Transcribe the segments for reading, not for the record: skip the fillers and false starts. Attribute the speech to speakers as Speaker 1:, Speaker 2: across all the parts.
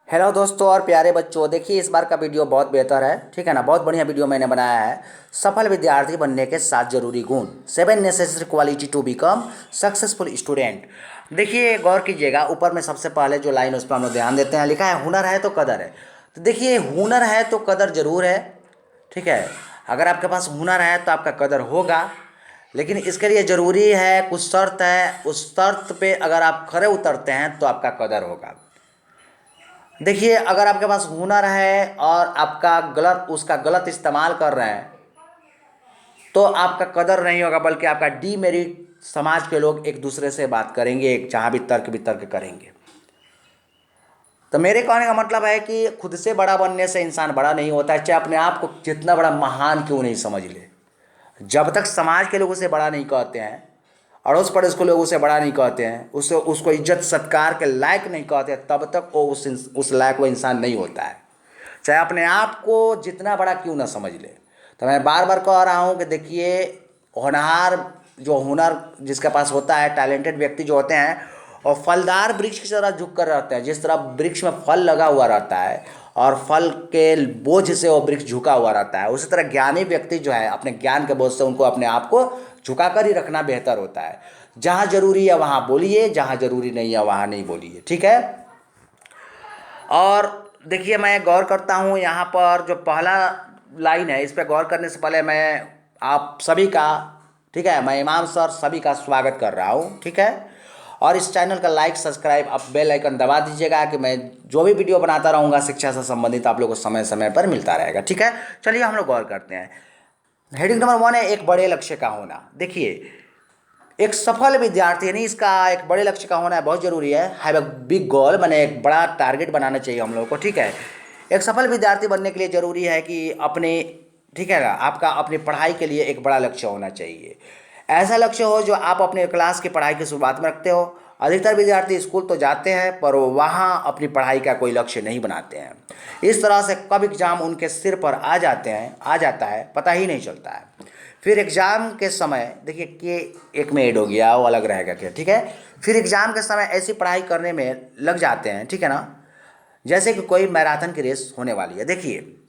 Speaker 1: Hello दोस्तों और प्यारे बच्चों, देखिए इस बार का वीडियो बहुत बेहतर है। ठीक है ना, बहुत बढ़िया वीडियो मैंने बनाया है। सफल विद्यार्थी बनने के 7 जरूरी गुण, 7 necessary quality to become successful student. देखिए गौर कीजिएगा, ऊपर में सबसे पहले जो लाइन उस पर हम लोग ध्यान देते हैं, लिखा है हुनर है तो कदर है। तो देखिए हुनर है तो कदर जरूर है। ठीक है, अगर आपके पास हुनर है तो आपका कदर होगा, लेकिन इसके लिए ज़रूरी है, कुछ शर्त है। उस शर्त पे अगर आप खरे उतरते हैं तो आपका कदर होगा। देखिए अगर आपके पास हुनर है और आपका गलत उसका गलत इस्तेमाल कर रहे हैं तो आपका कदर नहीं होगा, बल्कि आपका डीमेरिट। समाज के लोग एक दूसरे से बात करेंगे, एक जहाँ भी तर्क वितर्क करेंगे। तो मेरे कहने का मतलब है कि खुद से बड़ा बनने से इंसान बड़ा नहीं होता है, चाहे अपने आप को जितना बड़ा महान क्यों नहीं समझ ले। जब तक समाज के लोग उसे बड़ा नहीं कहते हैं, अड़ोस पड़ोस के लोग उसे बड़ा नहीं कहते हैं, उससे उसको इज्जत सत्कार के लायक नहीं कहते हैं, तब तक वो उस लायक वो इंसान नहीं होता है, चाहे अपने आप को जितना बड़ा क्यों ना समझ ले। तो मैं बार बार कह रहा हूँ कि देखिए, होनहार जो हुनर जिसके पास होता है, टैलेंटेड व्यक्ति जो होते हैं, और फलदार वृक्ष की तरह झुक कर रहते हैं। जिस तरह वृक्ष में फल लगा हुआ रहता है और फल के बोझ से वो वृक्ष झुका हुआ रहता है, उसी तरह ज्ञानी व्यक्ति जो है अपने ज्ञान के बोझ से उनको अपने आप को झुका कर ही रखना बेहतर होता है। जहाँ जरूरी है वहाँ बोलिए, जहाँ जरूरी नहीं है वहाँ नहीं बोलिए। ठीक है। और देखिए मैं गौर करता हूँ यहाँ पर जो पहला लाइन है, इस पर गौर करने से पहले मैं आप सभी का, ठीक है, मैं इमाम सर सभी का स्वागत कर रहा हूँ। ठीक है। और इस चैनल का लाइक सब्सक्राइब आप बेल आइकन दबा दीजिएगा कि मैं जो भी वीडियो बनाता रहूँगा शिक्षा से संबंधित आप लोगों को समय समय पर मिलता रहेगा। ठीक है, चलिए हम लोग गौर करते हैं। हेडिंग नंबर 1 है एक बड़े लक्ष्य का होना। देखिए एक सफल विद्यार्थी, यानी इसका एक बड़े लक्ष्य का होना है बहुत जरूरी है। हैव अ बिग गोल, मैंने एक बड़ा टारगेट बनाना चाहिए हम लोगों को। ठीक है, एक सफल विद्यार्थी बनने के लिए जरूरी है कि अपने, ठीक है ना, आपका अपनी पढ़ाई के लिए एक बड़ा लक्ष्य होना चाहिए। ऐसा लक्ष्य हो जो आप अपने क्लास की पढ़ाई की शुरुआत में रखते हो। अधिकतर विद्यार्थी स्कूल तो जाते हैं पर वो वहाँ अपनी पढ़ाई का कोई लक्ष्य नहीं बनाते हैं। इस तरह से कब एग्जाम उनके सिर पर आ जाता है पता ही नहीं चलता है। फिर एग्ज़ाम के समय देखिए कि एक में ऐड हो गया, वो अलग रहेगा क्या। ठीक है, फिर एग्ज़ाम के समय ऐसी पढ़ाई करने में लग जाते हैं, ठीक है ना, जैसे कि कोई मैराथन की रेस होने वाली है। देखिए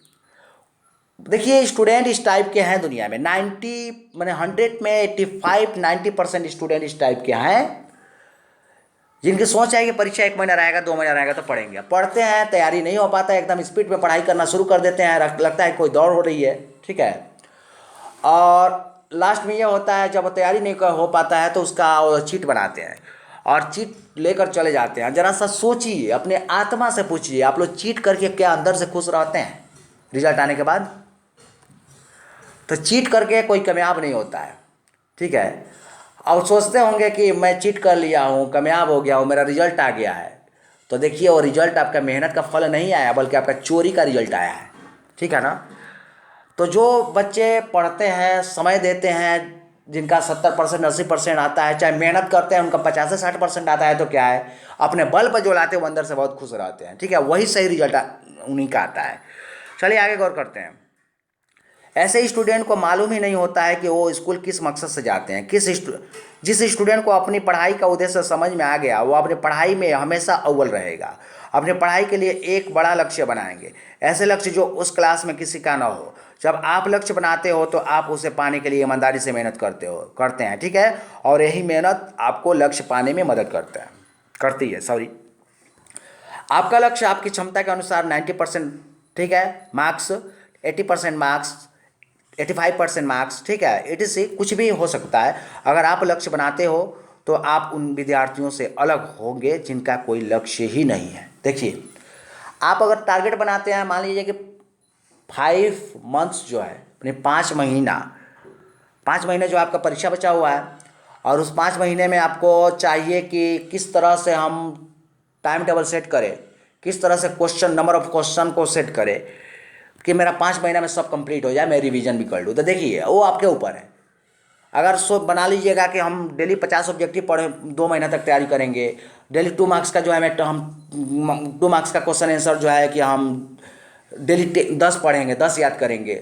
Speaker 1: देखिए स्टूडेंट इस टाइप के हैं दुनिया में, 90 मैंने 100 में 85-90% स्टूडेंट इस टाइप के हैं जिनकी सोच है कि परीक्षा 1 महीना रहेगा 2 महीना रहेगा तो पढ़ेंगे। पढ़ते हैं, तैयारी नहीं हो पाता है, एकदम स्पीड में पढ़ाई करना शुरू कर देते हैं, लगता है कोई दौड़ हो रही है। ठीक है, और लास्ट में ये होता है जब तैयारी नहीं हो पाता है तो उसका वो चीट बनाते हैं और चीट लेकर चले जाते हैं। जरा सा सोचिए, अपने आत्मा से पूछिए, आप लोग चीट करके क्या अंदर से खुश रहते हैं रिजल्ट आने के बाद? तो चीट करके कोई कामयाब नहीं होता है। ठीक है, अब सोचते होंगे कि मैं चीट कर लिया हूँ, कामयाब हो गया हूँ, मेरा रिजल्ट आ गया है। तो देखिए वो रिजल्ट आपका मेहनत का फल नहीं आया, बल्कि आपका चोरी का रिजल्ट आया है। ठीक है ना। तो जो बच्चे पढ़ते हैं, समय देते हैं, जिनका 70% 80% आता है, चाहे मेहनत करते हैं उनका 50 से 60% आता है, तो क्या है, अपने बल पर जो लाते हैं वो अंदर से बहुत खुश रहते हैं। ठीक है, वही सही रिजल्ट उन्हीं का आता है। चलिए आगे गौर करते हैं। ऐसे ही स्टूडेंट को मालूम ही नहीं होता है कि वो स्कूल किस मकसद से जाते हैं। जिस स्टूडेंट को अपनी पढ़ाई का उद्देश्य समझ में आ गया, वो अपनी पढ़ाई में हमेशा अव्वल रहेगा। अपनी पढ़ाई के लिए एक बड़ा लक्ष्य बनाएंगे, ऐसे लक्ष्य जो उस क्लास में किसी का ना हो। जब आप लक्ष्य बनाते हो तो आप उसे पाने के लिए ईमानदारी से मेहनत करते हैं। ठीक है, और यही मेहनत आपको लक्ष्य पाने में मदद करती है। सॉरी, आपका लक्ष्य आपकी क्षमता के अनुसार 90%, ठीक है, मार्क्स, 80% मार्क्स, 85% मार्क्स, ठीक है, 86 कुछ भी हो सकता है। अगर आप लक्ष्य बनाते हो तो आप उन विद्यार्थियों से अलग होंगे जिनका कोई लक्ष्य ही नहीं है। देखिए आप अगर टारगेट बनाते हैं, मान लीजिए कि 5 मंथ्स जो है, अपने 5 महीने जो आपका परीक्षा बचा हुआ है, और उस 5 महीने में आपको चाहिए कि किस तरह से हम टाइम टेबल सेट करें, किस तरह से नंबर ऑफ क्वेश्चन को सेट करें कि मेरा 5 महीना में सब कंप्लीट हो जाए, मैं रिवीजन भी कर लूँ। तो देखिए वो आपके ऊपर है। अगर सो बना लीजिएगा कि हम डेली 50 ऑब्जेक्टिव पढ़ें, 2 महीना तक तैयारी करेंगे, डेली 2 मार्क्स का जो है मैं हम 2 मार्क्स का क्वेश्चन आंसर जो है कि हम डेली 10 पढ़ेंगे, 10 याद करेंगे,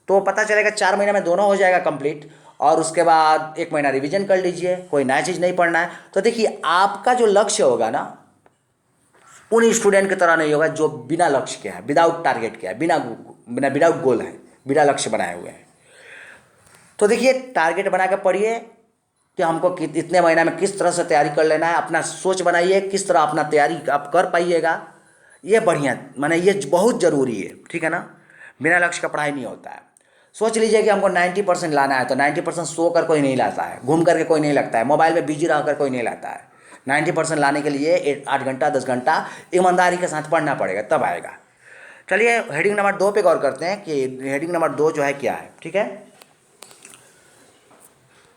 Speaker 1: तो पता चलेगा 4 महीने में दोनों हो जाएगा कंप्लीट। और उसके बाद 1 महीना रिवीजन कर लीजिए, कोई नया चीज़ नहीं पढ़ना है। तो देखिए आपका जो लक्ष्य होगा ना, उन स्टूडेंट की तरह नहीं होगा जो बिना लक्ष्य के है, विदाउट टारगेट के है, बिना बिना विदाउट गोल है, बिना लक्ष्य बनाए हुए हैं। तो देखिए, टारगेट बना के पढ़िए कि हमको इतने महीना में किस तरह से तैयारी कर लेना है, अपना सोच बनाइए किस तरह अपना तैयारी आप कर पाइएगा। ये बढ़िया, माने ये बहुत ज़रूरी है, ठीक है ना। बिना लक्ष्य का पढ़ाई नहीं होता है। सोच लीजिए कि हमको 90% लाना है, तो 90% सो कर कोई नहीं लाता है, घूम करके कोई नहीं लगता है, मोबाइल में बिजी रह कर कोई नहीं लाता है। 90% लाने के लिए 8 घंटा 10 घंटा ईमानदारी के साथ पढ़ना पड़ेगा, तब आएगा। चलिए हेडिंग नंबर 2 पे गौर करते हैं कि हेडिंग नंबर 2 जो है क्या है, ठीक है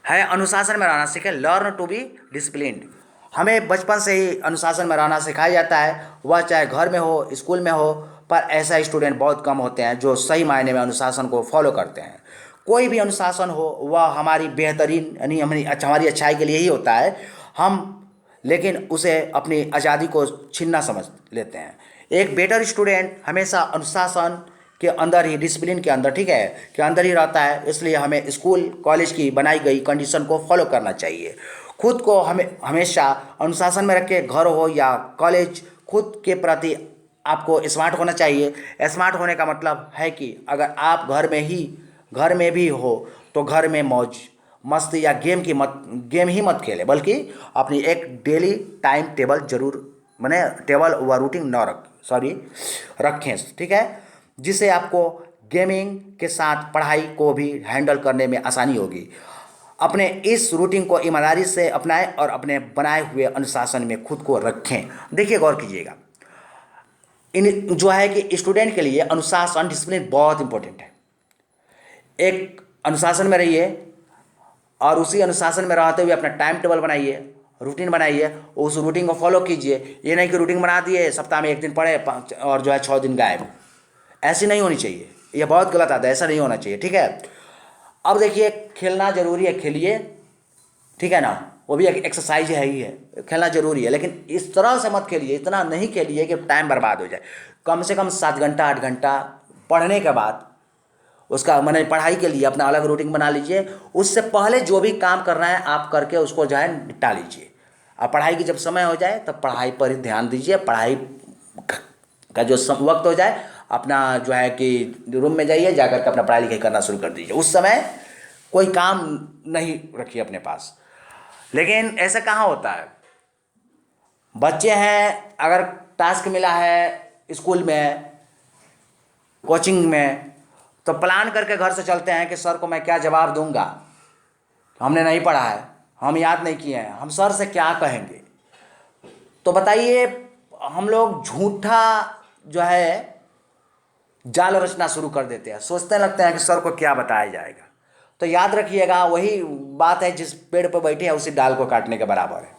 Speaker 1: अनुशासन में रहना सीखें, लर्न टू बी डिसिप्लिन्ड। हमें बचपन से ही अनुशासन में रहना सिखाया जाता है, वह चाहे घर में हो, स्कूल में हो, पर ऐसा स्टूडेंट बहुत कम होते हैं जो सही मायने में अनुशासन को फॉलो करते हैं। कोई भी अनुशासन हो वह हमारी बेहतरीन यानी हमारी अच्छाई के लिए ही होता है, हम लेकिन उसे अपनी आज़ादी को छीनना समझ लेते हैं। एक बेटर स्टूडेंट हमेशा अनुशासन के अंदर ही, डिसिप्लिन के अंदर, ठीक है, के अंदर ही रहता है। इसलिए हमें स्कूल कॉलेज की बनाई गई कंडीशन को फॉलो करना चाहिए। खुद को हमें हमेशा अनुशासन में रख के, घर हो या कॉलेज, खुद के प्रति आपको स्मार्ट होना चाहिए। स्मार्ट होने का मतलब है कि अगर आप घर में भी हो तो घर में मौज मस्ती या गेम ही मत खेलें, बल्कि अपनी एक डेली टाइम टेबल जरूर, माने टेबल व रूटीन न रखें, ठीक है, जिससे आपको गेमिंग के साथ पढ़ाई को भी हैंडल करने में आसानी होगी। अपने इस रूटीन को ईमानदारी से अपनाएं और अपने बनाए हुए अनुशासन में खुद को रखें। देखिए गौर कीजिएगा, इन जो है कि स्टूडेंट के लिए अनुशासन, डिसिप्लिन बहुत इंपॉर्टेंट है। एक अनुशासन में रहिए और उसी अनुशासन में रहते हुए अपना टाइम टेबल बनाइए, रूटीन बनाइए, उस रूटीन को फॉलो कीजिए। ये नहीं कि रूटीन बना दिए, सप्ताह में 1 दिन पढ़े और जो है 6 दिन गायब। ऐसी नहीं होनी चाहिए, ये बहुत गलत आता है, ऐसा नहीं होना चाहिए, ठीक है। अब देखिए, खेलना जरूरी है, खेलिए, ठीक है ना, वो भी एक एक्सरसाइज है ही है, खेलना जरूरी है, लेकिन इस तरह से मत खेलिए, इतना नहीं खेलिए कि टाइम बर्बाद हो जाए। कम से कम 7 घंटा 8 घंटा पढ़ने के बाद उसका मैंने पढ़ाई के लिए अपना अलग रूटीन बना लीजिए। उससे पहले जो भी काम करना है आप करके उसको जो है निपटा लीजिए। अब पढ़ाई की जब समय हो जाए तब पढ़ाई पर ही ध्यान दीजिए। पढ़ाई का जो वक्त हो जाए, अपना जो है कि रूम में जाइए, जाकर के अपना पढ़ाई लिखाई करना शुरू कर दीजिए। उस समय कोई काम नहीं रखिए अपने पास। लेकिन ऐसा कहाँ होता है, बच्चे हैं, अगर टास्क मिला है स्कूल में, कोचिंग में, तो प्लान करके घर से चलते हैं कि सर को मैं क्या जवाब दूंगा, हमने नहीं पढ़ा है, हम याद नहीं किए हैं, हम सर से क्या कहेंगे। तो बताइए, हम लोग झूठा जो है जाल रचना शुरू कर देते हैं, सोचने लगते हैं कि सर को क्या बताया जाएगा। तो याद रखिएगा, वही बात है, जिस पेड़ पर बैठे हैं उसी डाल को काटने के बराबर है।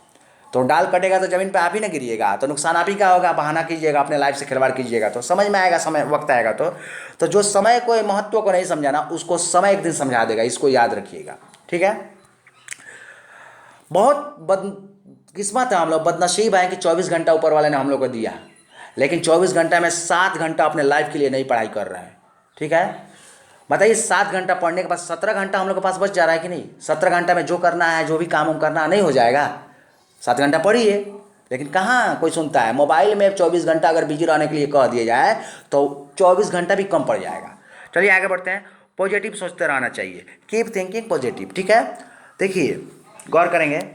Speaker 1: तो डाल कटेगा तो ज़मीन पे आप ही ना गिरिएगा, तो नुकसान आप ही का होगा। बहाना कीजिएगा, अपने लाइफ से खिलवाड़ कीजिएगा, तो समझ में आएगा, समय वक्त आएगा। तो जो समय को, महत्व को नहीं समझाना, उसको समय एक दिन समझा देगा, इसको याद रखिएगा, ठीक है। बहुत बदकिस्मत है हम लोग, बदनसीब हैं कि 24 घंटा ऊपर वाले ने हम लोग को दिया, लेकिन 24 घंटा में 7 घंटा अपने लाइफ के लिए नहीं पढ़ाई कर रहे हैं, ठीक है। बताइए, 7 घंटा पढ़ने के बाद 17 घंटा हम लोग के पास बच जा रहा है कि नहीं। 17 घंटा में जो करना है, जो भी काम करना नहीं हो जाएगा। 7 घंटा पढ़िए, लेकिन कहाँ कोई सुनता है। मोबाइल में 24 घंटा अगर बिजी रहने के लिए कह दिया जाए तो 24 घंटा भी कम पड़ जाएगा। चलिए आगे बढ़ते हैं। पॉजिटिव सोचते रहना चाहिए, कीप थिंकिंग पॉजिटिव, ठीक है। देखिए गौर करेंगे,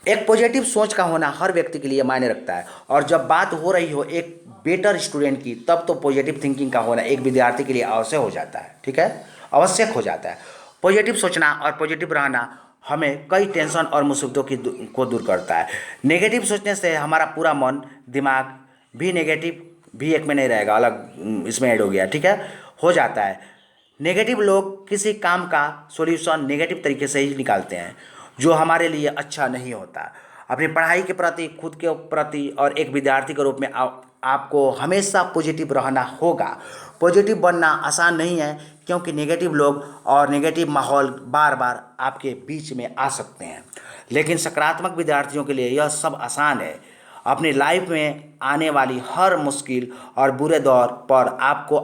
Speaker 1: एक पॉजिटिव सोच का होना हर व्यक्ति के लिए मायने रखता है। और जब बात हो रही हो एक बेटर स्टूडेंट की, तब तो पॉजिटिव थिंकिंग का होना एक विद्यार्थी के लिए आवश्यक हो जाता है, ठीक है, आवश्यक हो जाता है। पॉजिटिव सोचना और पॉजिटिव रहना हमें कई टेंशन और मुसीबतों को दूर करता है। नेगेटिव सोचने से हमारा पूरा मन दिमाग भी नेगेटिव भी एक में नहीं रहेगा, अलग इसमें ऐड हो गया, ठीक है, हो जाता है। नेगेटिव लोग किसी काम का सॉल्यूशन नेगेटिव तरीके से ही निकालते हैं, जो हमारे लिए अच्छा नहीं होता। अपनी पढ़ाई के प्रति, खुद के प्रति और एक विद्यार्थी के रूप में आपको हमेशा पॉजिटिव रहना होगा। पॉजिटिव बनना आसान नहीं है, क्योंकि नेगेटिव लोग और नेगेटिव माहौल बार बार आपके बीच में आ सकते हैं। लेकिन सकारात्मक विद्यार्थियों के लिए यह सब आसान है। अपनी लाइफ में आने वाली हर मुश्किल और बुरे दौर पर आपको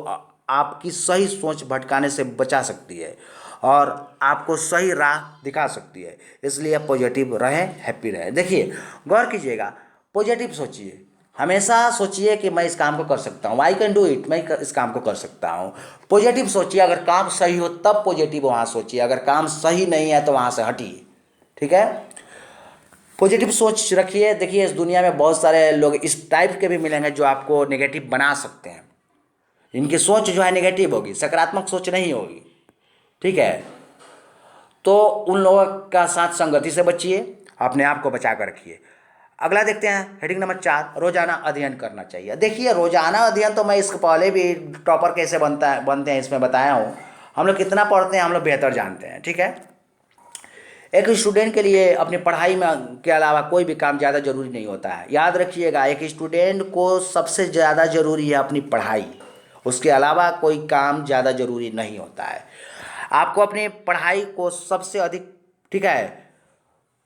Speaker 1: आपकी सही सोच भटकाने से बचा सकती है और आपको सही राह दिखा सकती है। इसलिए पॉजिटिव रहें, हैप्पी रहें। देखिए गौर कीजिएगा, पॉजिटिव सोचिए, हमेशा सोचिए कि मैं इस काम को कर सकता हूँ, आई कैन डू इट, मैं इस काम को कर सकता हूँ। पॉजिटिव सोचिए, अगर काम सही हो तब पॉजिटिव वहाँ सोचिए, अगर काम सही नहीं है तो वहाँ से हटिए। ठीक है, पॉजिटिव सोच रखिए। देखिए इस दुनिया में बहुत सारे लोग इस टाइप के भी मिलेंगे जो आपको नेगेटिव बना सकते हैं, इनकी सोच जो है नेगेटिव होगी, सकारात्मक सोच नहीं होगी। ठीक है, तो उन लोगों का साथ संगति से बचिए, अपने आप को बचा कर रखिए। अगला देखते हैं हेडिंग नंबर 4, रोजाना अध्ययन करना चाहिए। देखिए रोजाना अध्ययन तो मैं इसके पहले भी टॉपर कैसे बनते हैं इसमें बताया हूँ। हम लोग कितना पढ़ते हैं हम लोग बेहतर जानते हैं। ठीक है, एक स्टूडेंट के लिए अपनी पढ़ाई में के अलावा कोई भी काम ज़्यादा जरूरी नहीं होता है। याद रखिएगा, एक स्टूडेंट को सबसे ज़्यादा जरूरी है अपनी पढ़ाई, उसके अलावा कोई काम ज़्यादा जरूरी नहीं होता है। आपको अपनी पढ़ाई को सबसे अधिक, ठीक है,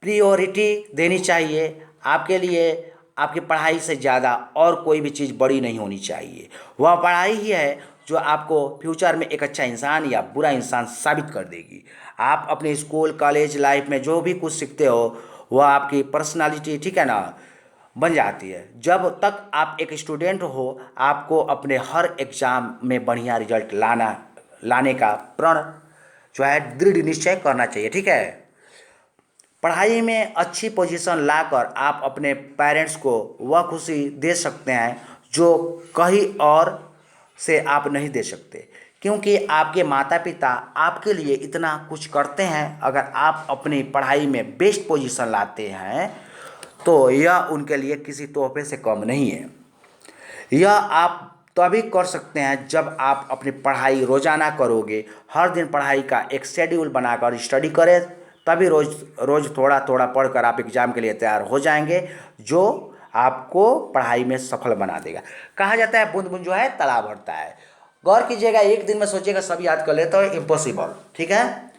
Speaker 1: प्रियोरिटी देनी चाहिए। आपके लिए आपकी पढ़ाई से ज़्यादा और कोई भी चीज़ बड़ी नहीं होनी चाहिए। वह पढ़ाई ही है जो आपको फ्यूचर में एक अच्छा इंसान या बुरा इंसान साबित कर देगी। आप अपने स्कूल कॉलेज लाइफ में जो भी कुछ सीखते हो वह आपकी पर्सनालिटी, ठीक है ना, बन जाती है। जब तक आप एक स्टूडेंट हो आपको अपने हर एग्ज़ाम में बढ़िया रिजल्ट लाने का प्रण जो है दृढ़ निश्चय करना चाहिए। ठीक है, पढ़ाई में अच्छी पोजीशन लाकर आप अपने पेरेंट्स को वह खुशी दे सकते हैं जो कहीं और से आप नहीं दे सकते, क्योंकि आपके माता पिता आपके लिए इतना कुछ करते हैं। अगर आप अपनी पढ़ाई में बेस्ट पोजीशन लाते हैं तो यह उनके लिए किसी तोहफे से कम नहीं है। यह आप तभी कर सकते हैं जब आप अपनी पढ़ाई रोजाना करोगे। हर दिन पढ़ाई का एक शेड्यूल बनाकर स्टडी करें, तभी रोज रोज थोड़ा थोड़ा पढ़कर आप एग्जाम के लिए तैयार हो जाएंगे, जो आपको पढ़ाई में सफल बना देगा। कहा जाता है बूंद बूंद जो है तालाब भरता है। गौर कीजिएगा, एक दिन में सोचिएगा सब याद कर ले तो इम्पॉसिबल। ठीक है,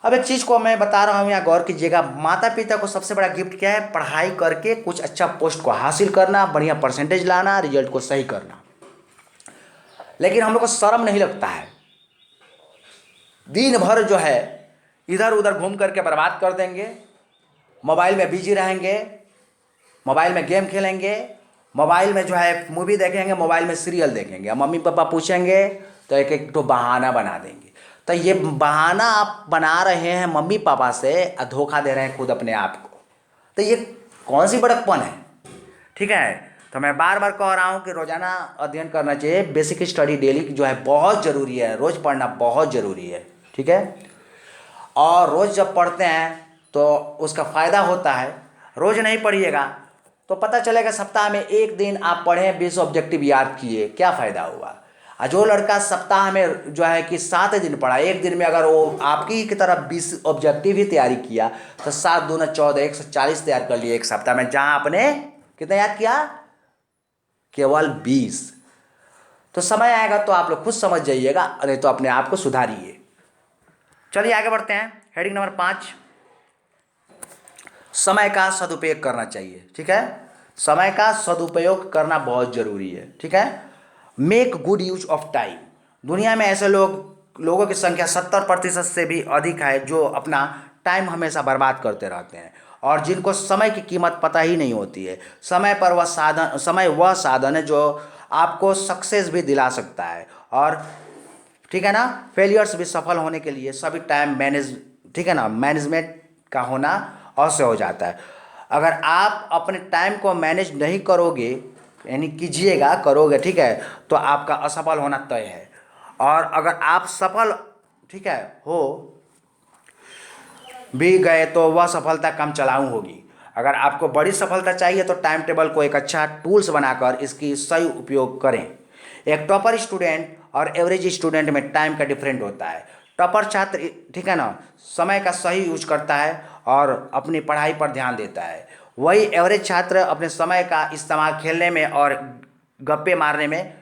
Speaker 1: अब एक चीज़ को मैं बता रहा हूँ यहाँ गौर कीजिएगा, माता पिता को सबसे बड़ा गिफ्ट क्या है? पढ़ाई करके कुछ अच्छा पोस्ट को हासिल करना, बढ़िया परसेंटेज लाना, रिजल्ट को सही करना। लेकिन हम लोग को शर्म नहीं लगता है, दिन भर जो है इधर उधर घूम करके बर्बाद कर देंगे, मोबाइल में बिजी रहेंगे, मोबाइल में गेम खेलेंगे, मोबाइल में जो है मूवी देखेंगे, मोबाइल में सीरियल देखेंगे। मम्मी पापा पूछेंगे तो एक एक तो बहाना बना देंगे। तो ये बहाना आप बना रहे हैं मम्मी पापा से, धोखा दे रहे हैं खुद अपने आप को। तो ये कौन सी बड़कपन है? ठीक है, तो मैं बार बार कह रहा हूँ कि रोजाना अध्ययन करना चाहिए। बेसिक स्टडी डेली जो है बहुत ज़रूरी है, रोज़ पढ़ना बहुत ज़रूरी है। ठीक है, और रोज़ जब पढ़ते हैं तो उसका फ़ायदा होता है। रोज़ नहीं पढ़िएगा तो पता चलेगा सप्ताह में एक दिन आप पढ़ें, 20 ऑब्जेक्टिव याद किए, क्या फ़ायदा हुआ? और जो लड़का सप्ताह में जो है कि 7 दिन पढ़ा, एक दिन में अगर वो आपकी की तरह 20 ऑब्जेक्टिव ही तैयारी किया तो 7 दूना 14, 140 तैयार कर लिए एक सप्ताह में, जहाँ आपने कितना याद किया? केवल 20। तो समय आएगा तो आप लोग खुद समझ जाइएगा, नहीं तो अपने आप को सुधारिए। चलिए आगे बढ़ते हैं। हेडिंग नंबर 5, समय का सदुपयोग करना चाहिए। ठीक है, समय का सदुपयोग करना बहुत जरूरी है। ठीक है, make good use of time. दुनिया में ऐसे लोगों की संख्या 70% से भी अधिक है जो अपना टाइम हमेशा बर्बाद करते रहते हैं और जिनको समय की कीमत पता ही नहीं होती है। समय वह साधन है जो आपको सक्सेस भी दिला सकता है और, ठीक है ना, फेलियर्स भी। सफल होने के लिए सभी टाइम मैनेज, ठीक है ना, मैनेजमेंट का होना अवश्य हो जाता है। अगर आप अपने टाइम को मैनेज नहीं करोगे, यानी कीजिएगा, करोगे, ठीक है, तो आपका असफल होना तय है। और अगर आप सफल, ठीक है, हो भी गए तो वह सफलता कम चलाऊ होगी। अगर आपको बड़ी सफलता चाहिए तो टाइम टेबल को एक अच्छा टूल्स बनाकर इसकी सही उपयोग करें। एक टॉपर स्टूडेंट और एवरेज स्टूडेंट में टाइम का डिफरेंट होता है। टॉपर छात्र, ठीक है ना, समय का सही यूज करता है और अपनी पढ़ाई पर ध्यान देता है। वही एवरेज छात्र अपने समय का इस्तेमाल खेलने में और गप्पे मारने में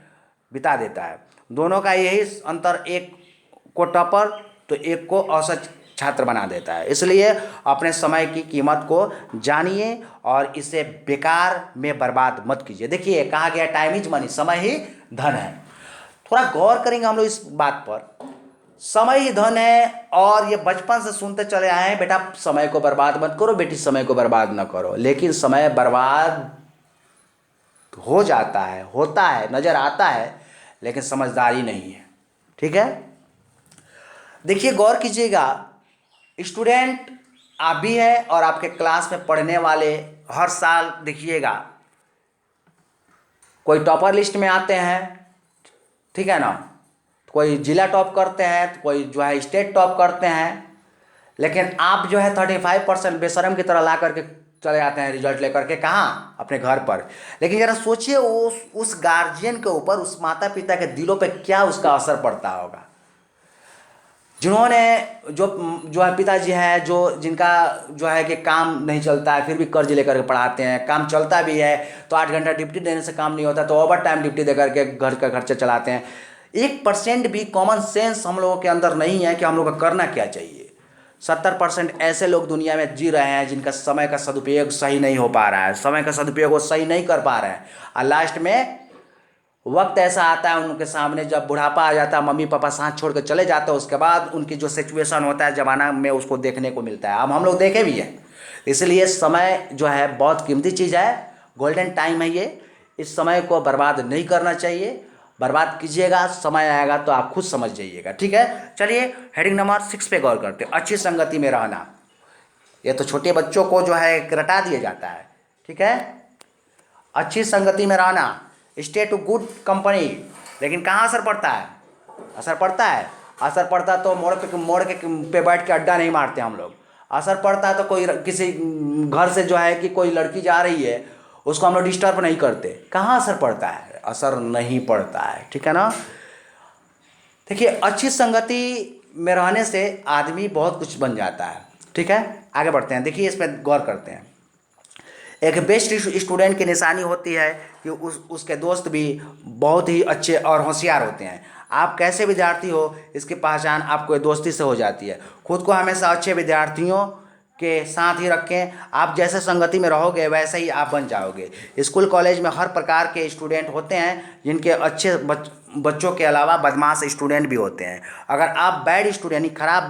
Speaker 1: बिता देता है। दोनों का यही अंतर एक को टॉपर तो एक को औसत छात्र बना देता है। इसलिए अपने समय की कीमत को जानिए और इसे बेकार में बर्बाद मत कीजिए। देखिए कहा गया टाइम इज मनी, समय ही धन है। थोड़ा गौर करेंगे हम लोग इस बात पर। समय ही धन है, और ये बचपन से सुनते चले आए हैं, बेटा समय को बर्बाद मत करो, बेटी समय को बर्बाद न करो। लेकिन समय बर्बाद हो जाता है, होता है, नज़र आता है, लेकिन समझदारी नहीं है। ठीक है, देखिए गौर कीजिएगा, स्टूडेंट आप भी है और आपके क्लास में पढ़ने वाले हर साल देखिएगा कोई टॉपर लिस्ट में आते हैं, ठीक है ना, कोई जिला टॉप करते हैं, तो कोई जो है स्टेट टॉप करते हैं। लेकिन आप जो है 35% बेशरम की तरह ला करके चले जाते हैं रिजल्ट लेकर के, कहाँ, अपने घर पर। लेकिन जरा सोचिए उस गार्जियन के ऊपर, उस माता पिता के दिलों पे क्या उसका असर पड़ता होगा, जिन्होंने जो जो है पिताजी हैं, जो जिनका जो है कि काम नहीं चलता है फिर भी कर्ज लेकर के पढ़ाते हैं, काम चलता भी है तो 8 घंटा ड्यूटी देने से काम नहीं होता तो ओवर टाइम ड्यूटी दे करके घर का खर्चा चलाते हैं। 1% भी कॉमन सेंस हम लोगों के अंदर नहीं है कि हम लोग को करना क्या चाहिए। 70% ऐसे लोग दुनिया में जी रहे हैं जिनका समय का सदुपयोग सही नहीं हो पा रहा है, समय का सदुपयोग वो सही नहीं कर पा रहे हैं, और लास्ट में वक्त ऐसा आता है उनके सामने, जब बुढ़ापा आ जाता है, मम्मी पापा साथ छोड़ कर चले जाते हैं, उसके बाद उनकी जो सिचुएशन होता है ज़माना में उसको देखने को मिलता है। अब हम लोग देखे भी हैं। इसलिए समय जो है बहुत कीमती चीज़ है, गोल्डन टाइम है ये, इस समय को बर्बाद नहीं करना चाहिए। बर्बाद कीजिएगा, समय आएगा तो आप खुद समझ जाइएगा। ठीक है, चलिए हेडिंग नंबर 6 पे गौर करते हैं, अच्छी संगति में रहना। ये तो छोटे बच्चों को जो है रटा दिया जाता है। ठीक है, अच्छी संगति में रहना, स्टे टू गुड कंपनी। लेकिन कहाँ असर पड़ता है, असर पड़ता है, असर पड़ता तो मोड़ पे बैठ के अड्डा नहीं मारते हम लोग। असर पड़ता है तो कोई किसी घर से जो है कि कोई लड़की जा रही है उसको हम लोग डिस्टर्ब नहीं करते। कहाँ असर पड़ता है, असर नहीं पड़ता है। ठीक है ना, देखिए अच्छी संगति में रहने से आदमी बहुत कुछ बन जाता है। ठीक है, आगे बढ़ते हैं, देखिए इस पर गौर करते हैं। एक बेस्ट स्टूडेंट की निशानी होती है कि उसके दोस्त भी बहुत ही अच्छे और होशियार होते हैं। आप कैसे विद्यार्थी हो इसकी पहचान आपको दोस्ती से हो जाती है। खुद को हमेशा अच्छे विद्यार्थियों के साथ ही रखें, आप जैसे संगति में रहोगे वैसे ही आप बन जाओगे। स्कूल कॉलेज में हर प्रकार के स्टूडेंट होते हैं, जिनके अच्छे बच्चों के अलावा बदमाश स्टूडेंट भी होते हैं। अगर आप बैड स्टूडेंट यानी खराब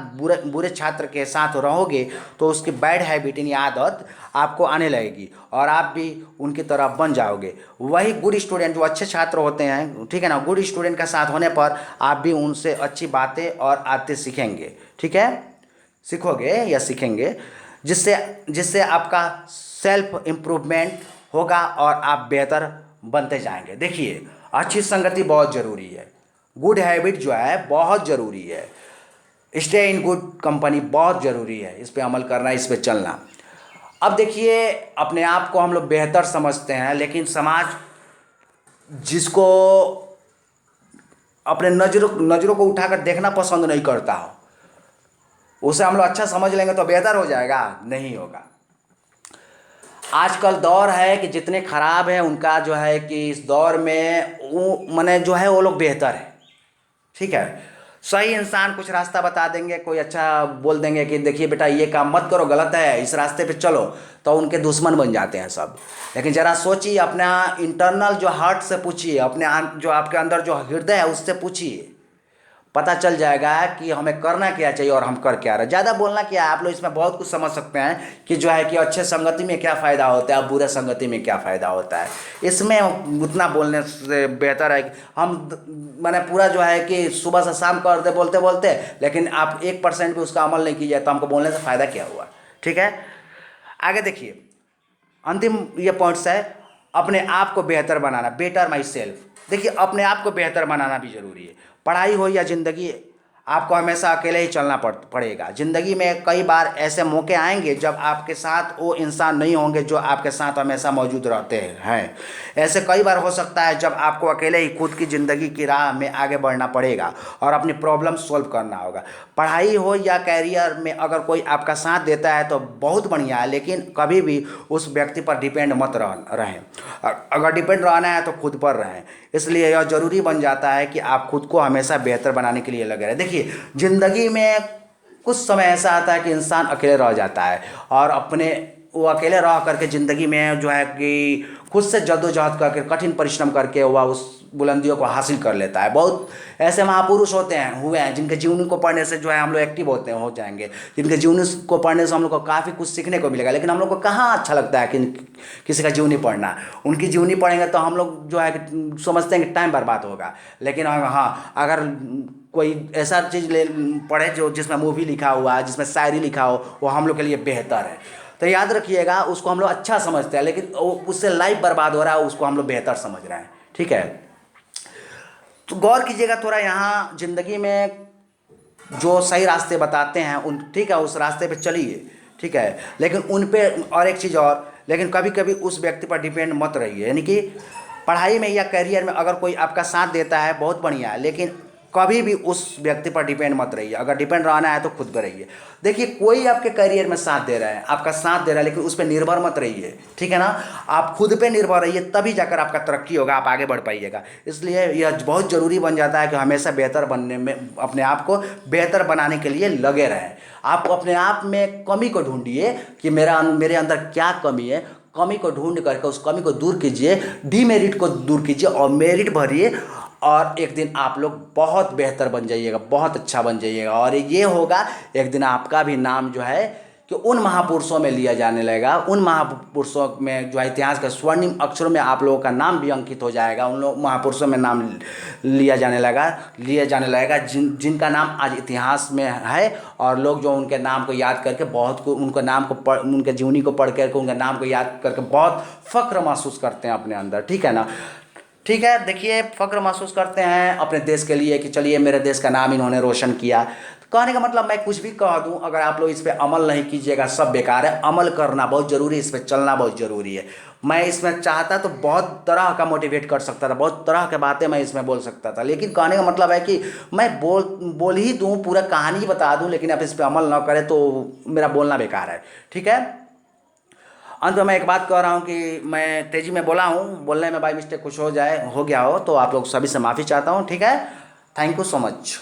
Speaker 1: बुरे छात्र के साथ रहोगे तो उसकी बैड हैबिट यानी आदत आपको आने लगेगी और आप भी उनकी तरह बन जाओगे। वही गुड स्टूडेंट जो अच्छे छात्र होते हैं, ठीक है ना, गुड स्टूडेंट का साथ होने पर आप भी उनसे अच्छी बातें और आदतें सीखेंगे। ठीक है, सीखोगे या सीखेंगे, जिससे जिससे आपका सेल्फ इम्प्रूवमेंट होगा और आप बेहतर बनते जाएंगे। देखिए अच्छी संगति बहुत ज़रूरी है, गुड हैबिट जो है बहुत ज़रूरी है, स्टे इन गुड कंपनी बहुत ज़रूरी है, इस पर अमल करना, इस पर चलना। अब देखिए अपने आप को हम लोग बेहतर समझते हैं, लेकिन समाज जिसको अपने नज़रों को उठाकर देखना पसंद नहीं करता हो, उसे हम लोग अच्छा समझ लेंगे तो बेहतर हो जाएगा, नहीं होगा। आजकल दौर है कि जितने खराब हैं उनका जो है कि इस दौर में वो माने जो है वो लोग बेहतर है। ठीक है, सही इंसान कुछ रास्ता बता देंगे, कोई अच्छा बोल देंगे कि देखिए बेटा ये काम मत करो, गलत है, इस रास्ते पे चलो, तो उनके दुश्मन बन जाते हैं सब। लेकिन ज़रा सोचिए, अपना इंटरनल जो हार्ट से पूछिए, अपने जो आपके अंदर जो हृदय है उससे पूछिए, पता चल जाएगा कि हमें करना क्या चाहिए और हम कर क्या रहे। ज़्यादा बोलना क्या है, आप लोग इसमें बहुत कुछ समझ सकते हैं कि जो है कि अच्छे संगति में क्या फ़ायदा होता है और बुरे संगति में क्या फ़ायदा होता है। इसमें उतना बोलने से बेहतर है कि हम मैंने पूरा जो है कि सुबह से शाम कर दे बोलते बोलते, लेकिन आप 1% भी उसका अमल नहीं कीजिए तो हमको बोलने से फ़ायदा क्या हुआ। ठीक है, आगे देखिए, अंतिम ये पॉइंट्स है, अपने आप को बेहतर बनाना, बेटर माई सेल्फ। देखिए अपने आप को बेहतर बनाना भी ज़रूरी है। पढ़ाई हो या ज़िंदगी, आपको हमेशा अकेले ही चलना पड़ेगा। ज़िंदगी में कई बार ऐसे मौके आएंगे जब आपके साथ वो इंसान नहीं होंगे जो आपके साथ हमेशा मौजूद रहते हैं। ऐसे कई बार हो सकता है जब आपको अकेले ही खुद की ज़िंदगी की राह में आगे बढ़ना पड़ेगा और अपनी प्रॉब्लम सॉल्व करना होगा। पढ़ाई हो या कैरियर में अगर कोई आपका साथ देता है तो बहुत बढ़िया है, लेकिन कभी भी उस व्यक्ति पर डिपेंड मत रहें। अगर डिपेंड रहना है तो खुद पर रहें। इसलिए यह ज़रूरी बन जाता है कि आप खुद को हमेशा बेहतर बनाने के लिए लगे रहें। देखिए ज़िंदगी में कुछ समय ऐसा आता है कि इंसान अकेले रह जाता है और अपने वो अकेले रह करके ज़िंदगी में जो है कि खुद से जद्दोजहद करके कठिन परिश्रम करके वह उस बुलंदियों को हासिल कर लेता है। बहुत ऐसे महापुरुष होते हैं हुए हैं जिनके जीवनी को पढ़ने से जो है हम लोग एक्टिव होते हैं हो जाएंगे, जिनके जीवनी को पढ़ने से हम लोग को काफ़ी कुछ सीखने को मिलेगा। लेकिन हम लोग को कहाँ अच्छा लगता है कि किसी का जीवनी पढ़ना। उनकी जीवनी पढ़ेंगे तो हम लोग जो है कि समझते हैं कि टाइम बर्बाद होगा। लेकिन हाँ, अगर कोई ऐसा चीज़ ले पढ़े जो जिसमें मूवी लिखा हुआ है, जिसमें शायरी लिखा हो, वो हम लोग के लिए बेहतर है। तो याद रखिएगा, उसको हम लोग अच्छा समझते हैं लेकिन उससे लाइफ बर्बाद हो रहा है, उसको हम लोग बेहतर समझ रहे हैं। ठीक है, तो गौर कीजिएगा थोड़ा यहाँ ज़िंदगी में जो सही रास्ते बताते हैं उन, ठीक है, उस रास्ते पे चलिए। ठीक है, लेकिन उन पे और एक चीज़ और, लेकिन कभी कभी उस व्यक्ति पर डिपेंड मत रहिए। यानी कि पढ़ाई में या करियर में अगर कोई आपका साथ देता है बहुत बढ़िया है, लेकिन कभी भी उस व्यक्ति पर डिपेंड मत रहिए। अगर डिपेंड रहना है तो खुद पर रहिए। देखिए, कोई आपके करियर में साथ दे रहा है, आपका साथ दे रहा है, लेकिन उस पर निर्भर मत रहिए। ठीक है ना, आप खुद पे निर्भर रहिए, तभी जाकर आपका तरक्की होगा, आप आगे बढ़ पाइएगा। इसलिए यह बहुत ज़रूरी बन जाता है कि हमेशा बेहतर बनने में, अपने आप को बेहतर बनाने के लिए लगे रहें। आप अपने आप में कमी को ढूंढिए कि मेरे अंदर क्या कमी है। कमी को ढूंढ करके उस कमी को दूर कीजिए, डीमेरिट को दूर कीजिए और मेरिट भरिए, और एक दिन आप लोग बहुत बेहतर बन जाइएगा, बहुत अच्छा बन जाइएगा। और ये होगा एक दिन आपका भी नाम जो है कि उन महापुरुषों में लिया जाने लगेगा, उन महापुरुषों में जो है इतिहास के स्वर्णिम अक्षरों में आप लोगों का नाम भी अंकित हो जाएगा। उन लोग महापुरुषों में नाम लिया जाने लगेगा जिनका नाम आज इतिहास में है। और लोग जो उनके नाम को याद करके उनके जीवनी को पढ़ करके उनके नाम को याद करके बहुत फख्र महसूस करते हैं अपने अंदर। ठीक है ना, ठीक है। देखिए, फ़ख्र महसूस करते हैं अपने देश के लिए कि चलिए मेरे देश का नाम इन्होंने रोशन किया। तो कहने का मतलब मैं कुछ भी कह दूं, अगर आप लोग इस पर अमल नहीं कीजिएगा सब बेकार है। अमल करना बहुत ज़रूरी है, इस पर चलना बहुत ज़रूरी है। मैं इसमें चाहता तो बहुत तरह का मोटिवेट कर सकता था, बहुत तरह के बातें मैं इसमें बोल सकता था, लेकिन कहने का मतलब है कि मैं बोल ही दूँ, पूरा कहानी बता दूँ, लेकिन आप इस पर अमल ना करें तो मेरा बोलना बेकार है। ठीक है, अंत में मैं एक बात कह रहा हूँ कि मैं तेज़ी में बोला हूँ, बोलने में बाई मिस्टेक कुछ हो गया हो तो आप लोग सभी से माफ़ी चाहता हूँ। ठीक है, थैंक यू सो मच।